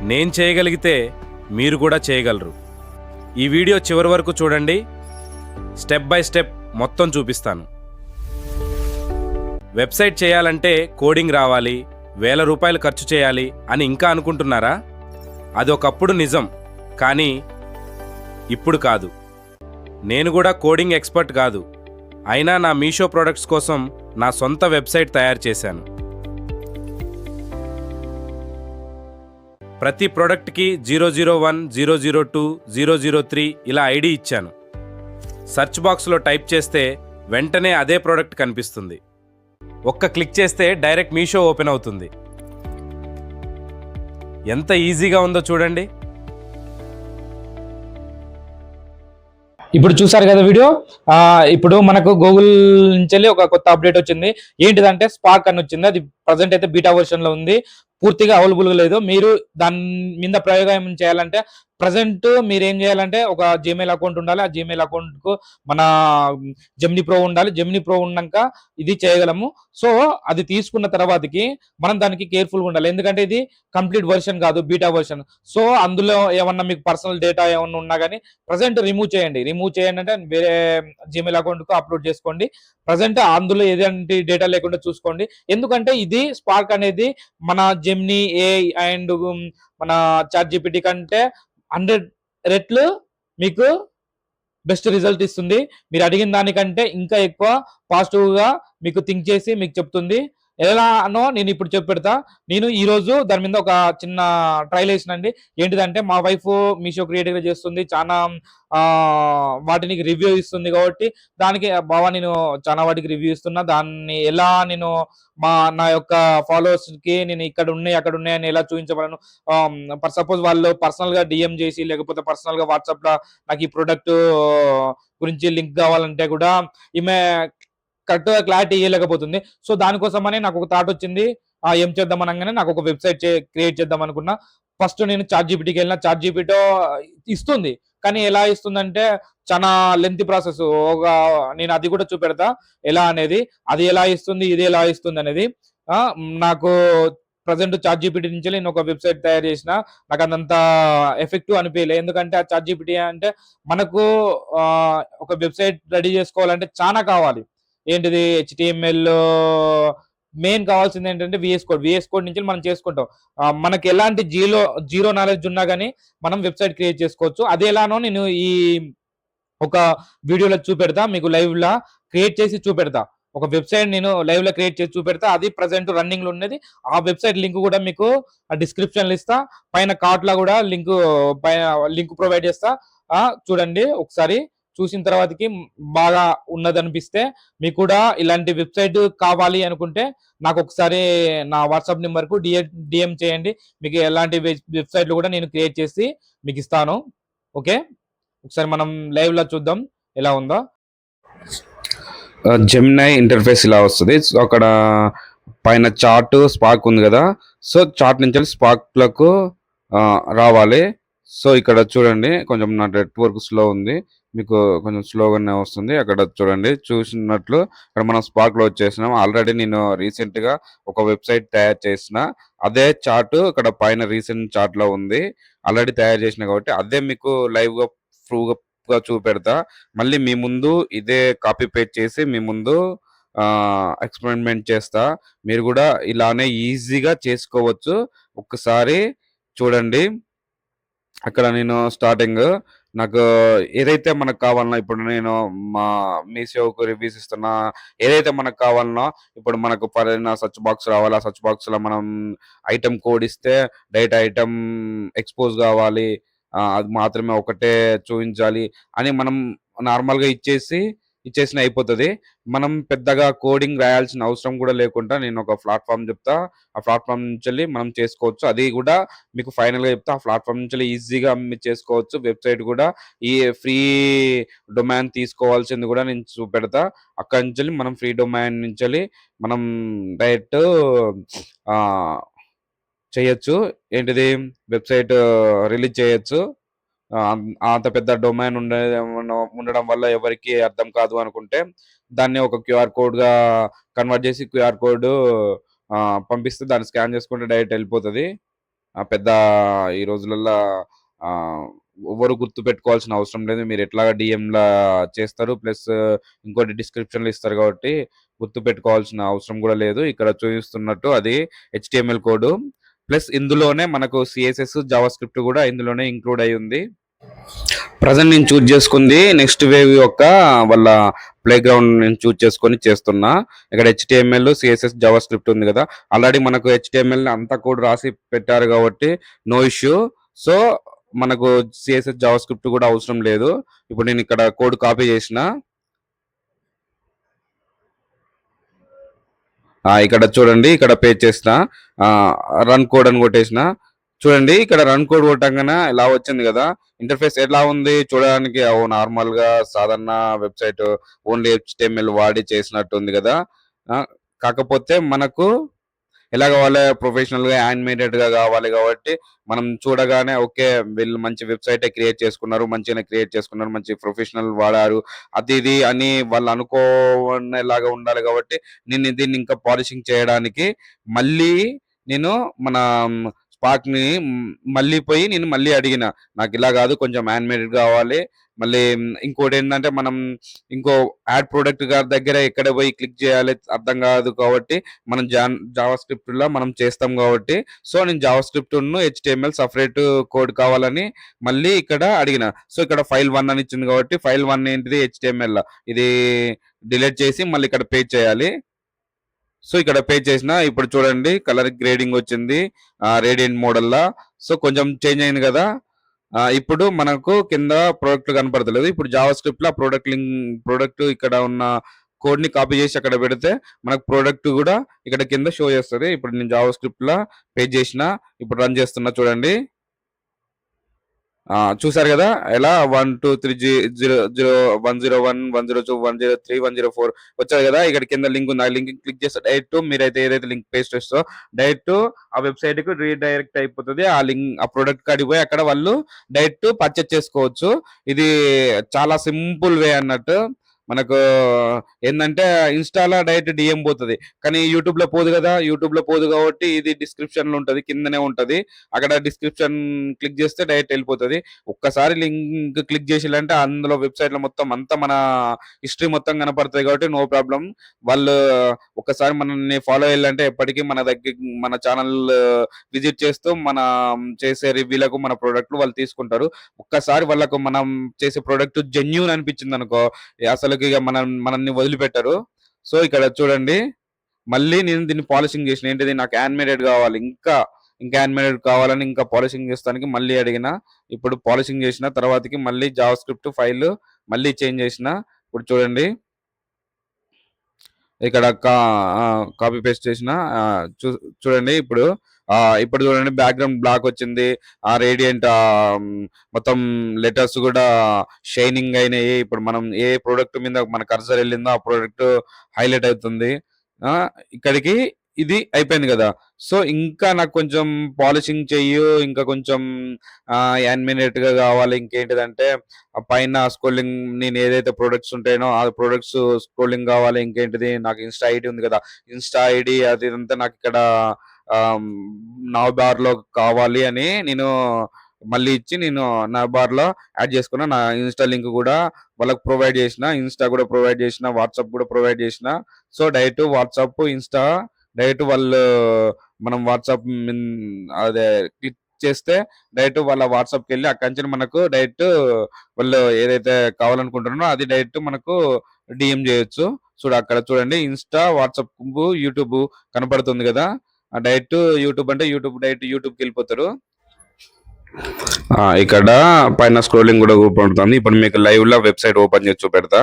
నేను చేయగలిగితే మీరు కూడా చేయగలరు. ఈ వీడియో చివరి వరకు చూడండి. స్టెప్ బై స్టెప్ మొత్తం చూపిస్తాను. వెబ్సైట్ చేయాలంటే కోడింగ్ రావాలి, వేల రూపాయలు ఖర్చు చేయాలి అని ఇంకా అనుకుంటున్నారా? అది ఒకప్పుడు నిజం, కానీ ఇప్పుడు కాదు. నేను కూడా కోడింగ్ ఎక్స్పర్ట్ కాదు, అయినా నా మీషో ప్రొడక్ట్స్ కోసం నా సొంత వెబ్సైట్ తయారు చేశాను. ప్రతి ప్రోడక్ట్కి 001, 002, 003 ఇలా ఐడి ఇచ్చాను. సెర్చ్ బాక్స్లో టైప్ చేస్తే వెంటనే అదే ప్రోడక్ట్ కనిపిస్తుంది. ఒక్క క్లిక్ చేస్తే డైరెక్ట్ మీషో ఓపెన్ అవుతుంది. ఎంత ఈజీగా ఉందో చూడండి. ఇప్పుడు చూసారు కదా వీడియో. ఇప్పుడు మనకు గూగుల్ నుంచి ఒక కొత్త అప్డేట్ వచ్చింది. ఏంటిదంటే స్పార్క్ అని వచ్చింది. అది ప్రజెంట్ అయితే బీటా వర్షన్ లో ఉంది, పూర్తిగా అవైలబుల్గా లేదు. మీరు దాని మీద ప్రయోగం ఏం చేయాలంటే, ప్రజెంట్ మీరు ఏం చేయాలంటే ఒక జీమెయిల్ అకౌంట్ ఉండాలి. ఆ జీమెయిల్ అకౌంట్ కు మన జెమినీ ప్రో ఉండాలి. జెమినీ ప్రో ఉన్నాక ఇది చేయగలము. సో అది తీసుకున్న తర్వాతకి మనం దానికి కేర్ఫుల్గా ఉండాలి. ఎందుకంటే ఇది కంప్లీట్ వర్షన్ కాదు, బీటా వర్షన్. సో అందులో ఏమన్నా మీకు పర్సనల్ డేటా ఏమన్నా ఉన్నా కానీ ప్రజెంట్ రిమూవ్ చేయండి అంటే వేరే జీమెయిల్ అకౌంట్ కు అప్లోడ్ చేసుకోండి. ప్రజెంట్ అందులో ఏదంటి డేటా లేకుండా చూసుకోండి. ఎందుకంటే ఇది స్పార్క్ అనేది మన జెమినీ ఏఐ అండ్ మన చాట్ జీపీటీ కంటే 100 రెట్లు మీకు బెస్ట్ రిజల్ట్ ఇస్తుంది. మీరు అడిగిన దానికంటే ఇంకా ఎక్కువ పాజిటివ్ గా మీకు థింక్ చేసి మీకు చెప్తుంది. ఎలానో నేను ఇప్పుడు చెప్పెడతా. నేను ఈ రోజు దాని మీద ఒక చిన్న ట్రైల్ వేసినండి. ఏంటిదంటే మా వైఫ్ మీషో క్రియేటివ్ గా చేస్తుంది, చాలా వాటిని రివ్యూ ఇస్తుంది. కాబట్టి దానికి బావా నేను చాలా వాటికి రివ్యూ ఇస్తున్నా, దాన్ని ఎలా నేను నా యొక్క ఫాలోవర్స్ కి నేను ఇక్కడ ఉన్నాయి అక్కడ ఉన్నాయని ఎలా చూపించగలను. సపోజ్ వాళ్ళు పర్సనల్ గా డిఎం చేసి లేకపోతే పర్సనల్ గా వాట్సాప్ లో నాకు ఈ ప్రొడక్ట్ గురించి లింక్ కావాలంటే కూడా ఈమె కరెక్ట్ గా క్లారిటీ ఇవ్వలేకపోతుంది. సో దానికోసమని నాకు ఒక థాట్ వచ్చింది. ఏం చేద్దాం అనగానే నాకు ఒక వెబ్సైట్ క్రియేట్ చేద్దాం అనుకున్నా. ఫస్ట్ నేను చాట్ జీపీటీకి వెళ్ళిన. చాట్ జీపీటీ ఇస్తుంది, కానీ ఎలా ఇస్తుందంటే చాలా లెంతీ ప్రాసెస్. నేను అది కూడా చూపెడతా ఎలా అనేది. అది ఎలా ఇస్తుంది, ఇది ఎలా ఇస్తుంది అనేది. నాకు ప్రజెంట్ చాట్ జీపీటీ నుంచి నేను ఒక వెబ్సైట్ తయారు చేసిన. నాకు అదంత ఎఫెక్టివ్ అనిపించలే. ఎందుకంటే ఆ చాట్ జీపీటీ అంటే మనకు ఒక వెబ్సైట్ రెడీ చేసుకోవాలంటే చాలా కావాలి. ఏంటిది హెచ్టిఎంఎల్ మెయిన్ కావాల్సింది ఏంటంటే విఎస్ కోడ్ నుంచి మనం చేసుకుంటాం. మనకి ఎలాంటి జీరో నాలెడ్జ్ ఉన్నా కానీ మనం వెబ్సైట్ క్రియేట్ చేసుకోవచ్చు. అది ఎలానో నేను ఈ ఒక వీడియోలో చూపెడతా, మీకు లైవ్ లా క్రియేట్ చేసి చూపెడతా. ఒక వెబ్సైట్ నేను లైవ్ లో క్రియేట్ చేసి చూపెడతా. అది ప్రజెంట్ రన్నింగ్ లో ఉన్నది. ఆ వెబ్సైట్ లింక్ కూడా మీకు డిస్క్రిప్షన్ లో ఇస్తా, పైన కార్ట్ లా కూడా లింక్ ప్రొవైడ్ చేస్తా. చూడండి ఒకసారి. చూసిన తర్వాతకి బాగా ఉన్నదనిపిస్తే మీకు కూడా ఇలాంటి వెబ్సైట్ కావాలి అనుకుంటే నాకు ఒకసారి నా వాట్సాప్ నెంబర్ కు డిఎం చేయండి. మీకు ఎలాంటి వెబ్సైట్లు కూడా నేను క్రియేట్ చేసి మీకు ఇస్తాను. ఓకే, ఒకసారి మనం లైవ్ లో చూద్దాం ఎలా ఉందో. జెమినీ ఇంటర్ఫేస్ ఇలా వస్తుంది. సో అక్కడ పైన చార్ట్ స్పార్క్ ఉంది కదా, సో చార్ట్ నుంచి స్పార్క్ లకు రావాలి. సో ఇక్కడ చూడండి, కొంచెం నా నెట్వర్క్ స్లో ఉంది, మీకు కొంచెం స్లోగానే వస్తుంది. అక్కడ చూడండి, చూసినట్లు ఇక్కడ మనం స్పార్క్ లో వచ్చేసినాం. ఆల్రెడీ నేను రీసెంట్ గా ఒక వెబ్సైట్ తయారు చేసిన, అదే చార్ట్ ఇక్కడ పైన రీసెంట్ చార్ట్ లో ఉంది. ఆల్రెడీ తయారు చేసిన కాబట్టి అదే మీకు లైవ్ గా ప్రూవ్ గా చూపెడతా. మళ్ళీ మీ ముందు ఇదే కాపీ పేస్ట్ చేసి మీ ముందు ఎక్స్పెరిమెంట్ చేస్తా. మీరు కూడా ఇలానే ఈజీగా చేసుకోవచ్చు. ఒక్కసారి చూడండి. అక్కడ నేను స్టార్టింగ్ నాకు ఏదైతే మనకు కావాలనో, ఇప్పుడు నేను మా మీషోకు రివ్యూస్ ఇస్తున్నా, ఏదైతే మనకు కావాలనో ఇప్పుడు మనకు పలానా సర్చ్ బాక్స్ రావాలి. ఆ సర్చ్ బాక్స్ లో మనం ఐటమ్ కోడ్ ఇస్తే డైరెక్ట్ ఐటమ్ ఎక్స్పోజ్ కావాలి, అది మాత్రమే ఒకటే చూపించాలి అని మనం నార్మల్ గా ఇచ్చేసిన అయిపోతుంది. మనం పెద్దగా కోడింగ్ రాయాల్సిన అవసరం కూడా లేకుండా నేను ఒక ప్లాట్ఫామ్ చెప్తా. ఆ ప్లాట్ఫామ్ నుంచి మనం చేసుకోవచ్చు. అది కూడా మీకు ఫైనల్ గా చెప్తా. ఆ ప్లాట్ఫామ్ నుంచి ఈజీగా మీరు చేసుకోవచ్చు. వెబ్సైట్ కూడా ఈ ఫ్రీ డొమైన్ తీసుకోవాల్సింది కూడా నేను చూపెడతా. అక్కడి నుంచి మనం ఫ్రీ డొమైన్ నుంచి మనం డైరెక్ట్ చేయొచ్చు. ఏంటిది, వెబ్సైట్ రిలీజ్ చేయొచ్చు. అంత పెద్ద డొమైన్ ఉండడం వల్ల ఎవరికి అర్థం కాదు అనుకుంటే దాన్ని ఒక క్యూఆర్ కోడ్ గా కన్వర్ట్ చేసి క్యూఆర్ కోడ్ పంపిస్తే దాన్ని స్కాన్ చేసుకుంటే డైరెక్ట్ వెళ్ళిపోతుంది. పెద్ద ఈ రోజులల్లో ఎవ్వరు గుర్తుపెట్టుకోవాల్సిన అవసరం లేదు. మీరు ఎట్లాగా డీఎంలా చేస్తారు. ప్లస్ ఇంకోటి డిస్క్రిప్షన్‌లో ఇస్తారు కాబట్టి గుర్తుపెట్టుకోవాల్సిన అవసరం గూడా లేదు. ఇక్కడ చూపిస్తున్నట్టు అది హెచ్‌టీఎంఎల్ కోడ్. ప్లస్ ఇందులోనే మనకు సీఎస్ఎస్, జావాస్క్రిప్ట్ గూడా ఇందులోనే ఇంక్లూడ్ అయ్యి ఉంది. ప్రెజెంట్ నేను చూజ్ చేసుకుంది నెక్స్ట్ వేవ్ యొక్క వాళ్ళ ప్లేగ్రౌండ్ నేను చూజ్ చేసుకొని చేస్తున్నా. ఇక్కడ హెచ్‌టీఎంఎల్, సీఎస్ఎస్, జావాస్క్రిప్ట్ ఉంది కదా! ఆల్రెడీ మనకు హెచ్‌టీఎంఎల్ అంతా కోడ్ రాసి పెట్టారు కాబట్టి నో ఇష్యూ. సో, మనకు సీఎస్ఎస్, జావాస్క్రిప్ట్ కూడా అవసరం లేదు. ఇప్పుడు నేను ఇక్కడ కోడ్ కాపీ చేసిన. ఇక్కడ చూడండి, ఇక్కడ పేస్ట్ చేసిన. రన్ కోడ్ అని కొట్టేసిన. చూడండి, ఇక్కడ రన్ కోడ్ కొట్టంగానే ఇలా వచ్చింది కదా! ఇంటర్ఫేస్ ఎలా ఉంది చూడడానికి? నార్మల్ గా సాధారణ వెబ్సైట్ ఓన్లీ హెచ్‌టీఎంఎల్ వాడి చేసినట్టు ఉంది కదా! కాకపోతే మనకు ఎలా కావాలి? ప్రొఫెషనల్ గా యానిమేటెడ్ గా కావాలి కాబట్టి మనం చూడగానే ఓకే, వీళ్ళు మంచి వెబ్సైట్ క్రియేట్ చేసుకున్నారు, మంచిగానే క్రియేట్ చేసుకున్నారు, మంచి ప్రొఫెషనల్ వాడారు, అది ఇది అని వాళ్ళు అనుకోనేలాగా ఉండాలి కాబట్టి నేను దీన్ని ఇంకా పాలిషింగ్ చేయడానికి మళ్ళీ నేను మన స్పార్క్ ని మళ్ళీ పోయి నేను మళ్ళీ అడిగిన, నాకు ఇలా కాదు, కొంచెం యానిమేటెడ్ కావాలి. మళ్ళీ ఇంకోటి ఏంటంటే మనం ఇంకో యాడ్ ప్రొడక్ట్ గారి దగ్గర ఎక్కడ పోయి క్లిక్ చేయాలి అర్థం కాదు కాబట్టి మనం జావా స్క్రిప్ట్ లో మనం చేస్తాం కాబట్టి, సో నేను Java script HTML separate code కావాలని మళ్ళీ ఇక్కడ అడిగిన. సో ఇక్కడ ఫైల్ 1 అని ఇచ్చింది కాబట్టి ఫైల్ 1 ఏంటిది? హెచ్టిఎంఎల్. ఇది డిలీట్ చేసి మళ్ళీ ఇక్కడ పేస్ట్ చేయాలి. సో ఇక్కడ పే చేసిన. ఇప్పుడు చూడండి, కలర్ గ్రేడింగ్ వచ్చింది రేడియంట్ మోడల్లా. సో కొంచెం చేంజ్ అయింది కదా! ఇప్పుడు మనకు కింద ప్రోడక్ట్ కనపడతలేదు. ఇప్పుడు జావా స్క్రిప్ట్ లో ప్రోడక్ట్ ఇక్కడ ఉన్న కోడ్ ని కాపీ చేసి అక్కడ పెడితే మనకు ప్రోడక్ట్ కూడా ఇక్కడ కింద షో చేస్తుంది. ఇప్పుడు నేను జావా స్క్రిప్ట్ లో పేజ్ చేసిన. ఇప్పుడు రన్ చేస్తున్నా చూడండి. చూసారు కదా ఎలా 1 2 3 0 0 101 102 103 104 వచ్చారు కదా! ఇక్కడ కింద లింక్ ఉంది. ఆ లింక్ క్లిక్ చేస్తే డైరెక్ట్ మీరైతే ఏదైతే లింక్ పేస్ట్ చేస్తారో డైరెక్ట్ ఆ వెబ్సైట్ కి రీడైరెక్ట్ అయిపోతుంది. ఆ లింక్ ఆ ప్రొడక్ట్ కాడికి పోయి అక్కడ వాళ్ళు డైరెక్ట్ పర్చేస్ చేసుకోవచ్చు. ఇది చాలా సింపుల్ వే అన్నట్టు. మనకు ఏంటంటే ఇన్స్టాలో డైరెక్ట్ డిఎం పోతుంది, కానీ యూట్యూబ్ లో పోదు కదా! యూట్యూబ్ లో పోదు కాబట్టి ఇది డిస్క్రిప్షన్ లో ఉంటది, కిందనే ఉంటది. అక్కడ డిస్క్రిప్షన్ క్లిక్ చేస్తే డైరెక్ట్ వెళ్ళిపోతుంది. ఒక్కసారి లింక్ క్లిక్ చేసిల్లంటే అందులో వెబ్సైట్ లో మొత్తం అంతా మన హిస్టరీ మొత్తం కనపడుతుంది కాబట్టి నో ప్రాబ్లం. వాళ్ళు ఒక్కసారి మనల్ని ఫాలో అయ్యాలంటే ఎప్పటికీ మన దగ్గర మన ఛానల్ విజిట్ చేస్తూ మన చేసే రివ్యూలకు మన ప్రోడక్ట్లు వాళ్ళు తీసుకుంటారు. ఒక్కసారి వాళ్ళకు మనం చేసే ప్రోడక్ట్ జెన్యూన్ అనిపించింది అనుకో, అసలుకి ఇక మనల్ని వదిలిపెట్టరు. సో ఇక్కడ చూడండి, మళ్ళీ నేను దీన్ని పాలిషింగ్ చేసిన. ఏంటిది? నాకు యానిమేటెడ్ కావాలి, ఇంకా యానిమేటెడ్ కావాలని ఇంకా పాలిషింగ్ చేస్తానికి మళ్ళీ అడిగిన. ఇప్పుడు పాలిషింగ్ చేసిన తర్వాతకి మళ్ళీ జావా స్క్రిప్ట్ ఫైల్ మళ్ళీ చేంజ్ చేసిన. ఇప్పుడు చూడండి, ఇక్కడ కాపీ పేస్ట్ చేసిన. చూడండి ఇప్పుడు ఇప్పుడు చూడండి, బ్యాక్గ్రౌండ్ బ్లాక్ వచ్చింది. ఆ రేడియంట్ మొత్తం లెటర్స్ కూడా షైనింగ్ అయినాయి. ఇప్పుడు మనం ఏ ప్రోడక్ట్ మీద మన కర్సర్ వెళ్ళిందో ఆ ప్రోడక్ట్ హైలైట్ అవుతుంది. ఇక్కడికి ఇది అయిపోయింది కదా! సో ఇంకా నాకు కొంచెం పాలిషింగ్ చెయ్యు, ఇంకా కొంచెం యానిమేటెడ్ గా కావాలి. ఇంకేంటిదంటే పైన స్క్రోలింగ్, నేను ఏదైతే ప్రొడక్ట్స్ ఉంటాయో ఆ ప్రొడక్ట్స్ స్క్రోలింగ్ కావాలి. ఇంకేంటిది, నాకు ఇన్స్టా ఐడి ఉంది కదా, ఇన్స్టా ఐడి అది ఇదంతా నాకు ఇక్కడ నా బార్ లో కావాలి అని నేను మళ్ళీ ఇచ్చి నేను నా బార్ లో యాడ్ చేసుకున్నా. నా ఇన్స్టా లింక్ కూడా వాళ్ళకి ప్రొవైడ్ చేసిన, ఇన్స్టా కూడా ప్రొవైడ్ చేసిన, వాట్సాప్ కూడా ప్రొవైడ్ చేసిన. So direct WhatsApp, Insta direct వాళ్ళు మనం వాట్సాప్ అదే క్లిక్ చేస్తే డైరెక్ట్ వాళ్ళ వాట్సాప్కి వెళ్ళి అక్కడి నుంచి మనకు డైరెక్ట్ వాళ్ళు ఏదైతే కావాలనుకుంటున్నారో అది డైరెక్ట్ మనకు డిఎం చేయొచ్చు. అక్కడ చూడండి, ఇన్స్టా, వాట్సాప్, యూట్యూబ్ కనపడుతుంది కదా! డైరెక్ట్ యూట్యూబ్ అంటే డైరెక్ట్ యూట్యూబ్కి వెళ్ళిపోతారు. ఇక్కడ పైన స్క్రోలింగ్ కూడా చూపడుతుంది. ఇప్పుడు మీకు లైవ్ లో వెబ్సైట్ ఓపెన్ చేసి చూపెడతా.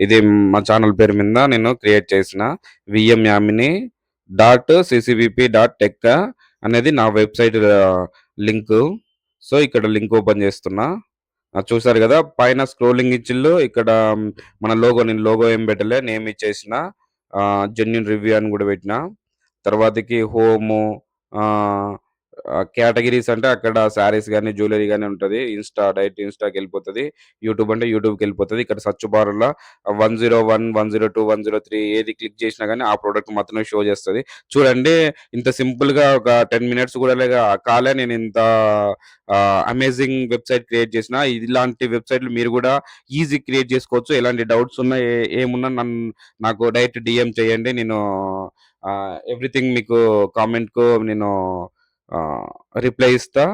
ఇది మా ఛానల్ పేరు మీద నేను క్రియేట్ చేసిన vmyamini.ccvp.tech అనేది నా వెబ్సైట్ లింక్. సో ఇక్కడ లింక్ ఓపెన్ చేస్తున్నా. చూసారు కదా, పైన స్క్రోలింగ్ ఇచ్చిళ్ళు. ఇక్కడ మన లోగో, నేను లోగో ఏం పెట్టలే, నేమ్ ఇచ్చేసిన. జెన్యూన్ రివ్యూ అని కూడా పెట్టిన. తర్వాతకి హోము, కేటగిరీస్ అంటే అక్కడ శారీస్ గాని, జ్యువెలరీ గాని ఉంటది. డైరెక్ట్ ఇన్‌స్టాకెళ్ళిపోతది. యూట్యూబ్ అంటే యూట్యూబ్‌కెళ్ళిపోతది. ఇక్కడ సెర్చ్ బార్‌లో 101, 102, 103 ఏది క్లిక్ చేసినా గాని ఆ ప్రొడక్ట్ మాత్రమే షో చేస్తది. చూడండి ఇంత సింపుల్‌గా ఒక 10 మినిట్స్ కూడా కాలే నేను ఇంత అమేజింగ్ వెబ్‌సైట్ క్రియేట్ చేసిన. ఇలాంటి వెబ్‌సైట్‌లు మీరు కూడా ఈజీ క్రియేట్ చేసుకోవచ్చు. ఎలాంటి డౌట్స్ ఉన్నా ఏమున్నా నాకు డైరెక్ట్ డీఎం చేయండి. నేను ఎవ్రీథింగ్ మీకు కామెంట్‌కు నేను రిప్లై ఇస్తా.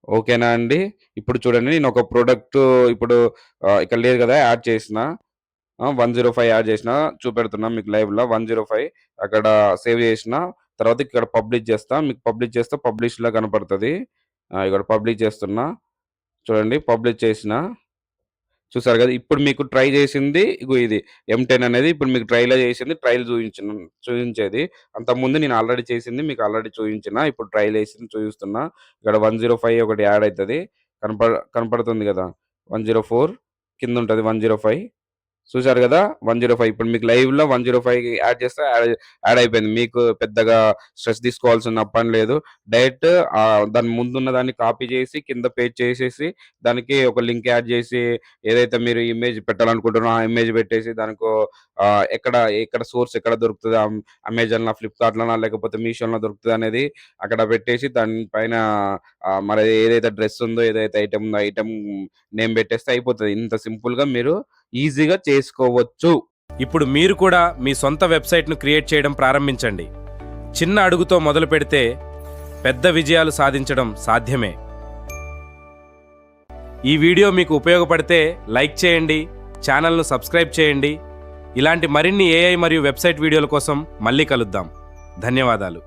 ఓకేనా అండి? ఇప్పుడు చూడండి నేను ఒక ప్రొడక్ట్ ఇప్పుడు ఇక్కడ లేదు కదా! యాడ్ చేసిన. 105 యాడ్ చేసిన. చూపెడుతున్నా మీకు లైవ్‌లో 105 అక్కడ సేవ్ చేసిన. తర్వాత ఇక్కడ పబ్లిష్ చేస్తా. మీకు పబ్లిష్ చేస్తే పబ్లిష్‌లా కనపడతది. ఇక్కడ పబ్లిష్ చేస్తున్నా. చూడండి పబ్లిష్ చేసిన. చూసారు కదా! ఇప్పుడు మీకు ట్రై చేసింది ఇగో ఇది. M10 అనేది ఇప్పుడు మీకు ట్రైల్‌లో చేసింది ట్రైల్ చూయించేది. అంతకుముందు నేను ఆల్రెడీ చేసింది మీకు ఆల్రెడీ చూయించిన. ఇప్పుడు ట్రైల్ ఏసింది చూయిస్తున్నా. ఇక్కడ 105 ఒకటి యాడ్ అయితది. కనపడుతుంది కదా! 104 కిందుంటది 105. చూసారు కదా! 105 ఇప్పుడు మీకు లైవ్‌లో 105 యాడ్ చేస్తే యాడ్ అయిపోయింది. మీకు పెద్దగా స్ట్రెస్ తీసుకోవాల్సిన పని లేదు. డైరెక్ట్ దాని ముందున్న దాన్ని కాపీ చేసి కింద పేస్ట్ చేసేసి దానికి ఒక లింక్ యాడ్ చేసి ఏదైతే మీరు ఇమేజ్ పెట్టాలనుకుంటున్నారో ఆ ఇమేజ్ పెట్టేసి దానికో ఎక్కడ సోర్స్ ఎక్కడ దొరుకుతది అమెజాన్‌లో, ఫ్లిప్‌కార్ట్‌లోనా లేకపోతే మీషోలో దొరుకుతది అనేది అక్కడ పెట్టేసి దాని పైన మరి ఏదైతే డ్రెస్ ఉందో ఏదైతే ఐటెమ్ ఉందో ఐటెమ్ నేమ్ పెట్టేస్తే అయిపోతది. ఇంత సింపుల్‌గా మీరు ఈజీగా చేసుకోవచ్చు. ఇప్పుడు మీరు కూడా మీ సొంత వెబ్సైట్ను క్రియేట్ చేయడం ప్రారంభించండి. చిన్న అడుగుతో మొదలు పెడితే పెద్ద విజయాలు సాధించడం సాధ్యమే. ఈ వీడియో మీకు ఉపయోగపడితే లైక్ చేయండి, ఛానల్ను సబ్స్క్రైబ్ చేయండి. ఇలాంటి మరిన్ని ఏఐ మరియు వెబ్సైట్ వీడియోల కోసం మళ్ళీ కలుద్దాం. ధన్యవాదాలు.